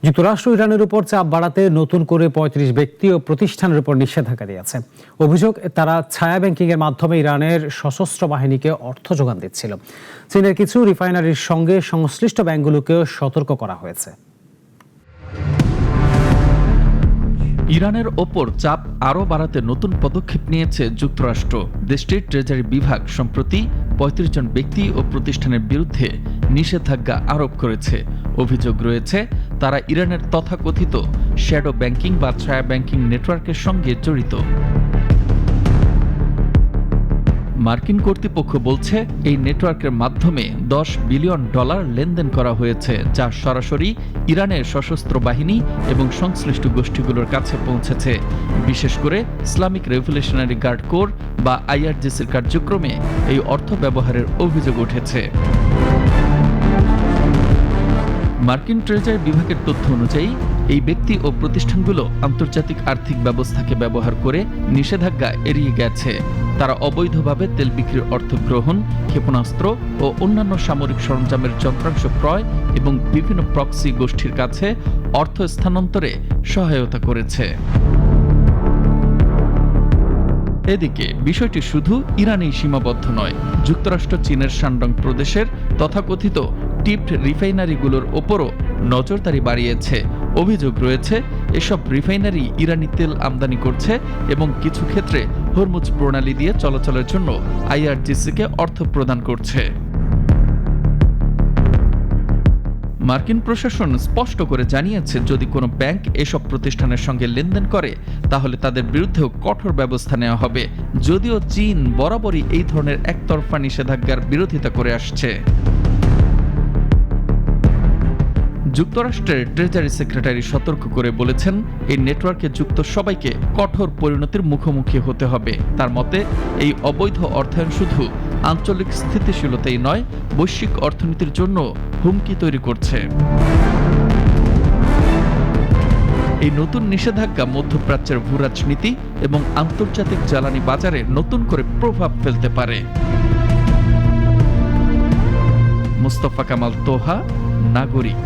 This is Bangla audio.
যুক্তরাষ্ট্র ইরানের উপর চাপ বাড়াতে নতুন করে ৩৫ ব্যক্তি ও প্রতিষ্ঠানের উপর নিষেধাজ্ঞা দিয়েছে। অভিযোগ, তারা ছায়া ব্যাংকিংয়ের মাধ্যমে ইরানের সশস্ত্র বাহিনীকে অর্থ যোগান দিচ্ছিল। চীনের কিছু রিফাইনারির সঙ্গে সংশ্লিষ্ট ব্যাংকগুলোকেও সতর্ক করা হয়েছে। ইরানের ওপর চাপ আরও বাড়াতে নতুন পদক্ষেপ নিয়েছে যুক্তরাষ্ট্র। দেশটির ট্রেজারি বিভাগ সম্প্রতি ৩৫ জন ব্যক্তি ও প্রতিষ্ঠানের বিরুদ্ধে নিষেধাজ্ঞা আরোপ করেছে। অভিযোগ রয়েছে, তারা ইরানের তথাকথিত শ্যাডো ব্যাংকিং বা ছায়া ব্যাংকিং নেটওয়ার্কের সঙ্গে জড়িত। মার্কিন কর্তৃপক্ষ বলছে, এই নেটওয়ার্কের মাধ্যমে $10 বিলিয়ন লেনদেন করা হয়েছে, যা সরাসরি ইরানের সশস্ত্র বাহিনী এবং সংশ্লিষ্ট গোষ্ঠীগুলোর কাছে পৌঁছেছে। বিশেষ করে ইসলামিক রেভলিউশনারি গার্ড কোর বা IRGCর কার্যক্রমে এই অর্থ ব্যবহারের অভিযোগ উঠেছে। মার্কিন ট্রেজারি বিভাগের তথ্য অনুযায়ী এই ব্যক্তি ও প্রতিষ্ঠানগুলো আন্তর্জাতিক আর্থিক ব্যবস্থাকে ব্যবহার করে নিষেধাজ্ঞা এড়িয়ে গেছে। তারা অবৈধভাবে তেল বিক্রির অর্থ গ্রহণ, ক্ষেপণাস্ত্র ও অন্যান্য সামরিক সরঞ্জামের যন্ত্রাংশ ক্রয় এবং বিভিন্ন প্রক্সি গোষ্ঠীর কাছে অর্থ স্থানান্তরে সহায়তা করেছে। এদিকে বিষয়টি শুধু ইরানেই সীমাবদ্ধ নয়। যুক্তরাষ্ট্র চীনের শানডং প্রদেশের তথাকথিত টিপড রিফাইনারিগুলোর ওপরও নজরদারি বাড়িয়েছে। অভিযোগ রয়েছে, এসব রিফাইনারি ইরানি তেল আমদানি করছে এবং কিছু ক্ষেত্রে হরমুজ প্রণালী দিয়ে চলাচলের জন্য IRGCকে অর্থ প্রদান করছে। মার্কিন প্রশাসন স্পষ্ট করে জানিয়েছে, যদি কোনো ব্যাংক এসব প্রতিষ্ঠানের সঙ্গে লেনদেন করে তাহলে তাদের বিরুদ্ধেও কঠোর ব্যবস্থা নেওয়া হবে। যদিও চীন বরাবরই এই ধরনের একতরফা নিষেধাজ্ঞার বিরোধিতা করে আসছে। যুক্তরাষ্ট্রের ট্রেজারি সেক্রেটারি সতর্ক করে বলেছেন, এই নেটওয়ার্কে যুক্ত সবাইকে কঠোর পরিণতির মুখোমুখি হতে হবে। তার মতে, এই অবৈধ অর্থায়ন শুধু আঞ্চলিক স্থিতিশীলতাই নয়, বৈশ্বিক অর্থনীতির জন্য হুমকি তৈরি করছে। এই নতুন নিষেধাজ্ঞা মধ্যপ্রাচ্যের ভূরাজনীতি এবং আন্তর্জাতিক জ্বালানি বাজারে নতুন করে প্রভাব ফেলতে পারে। মুস্তফা কামাল তোহা, নাগরিক।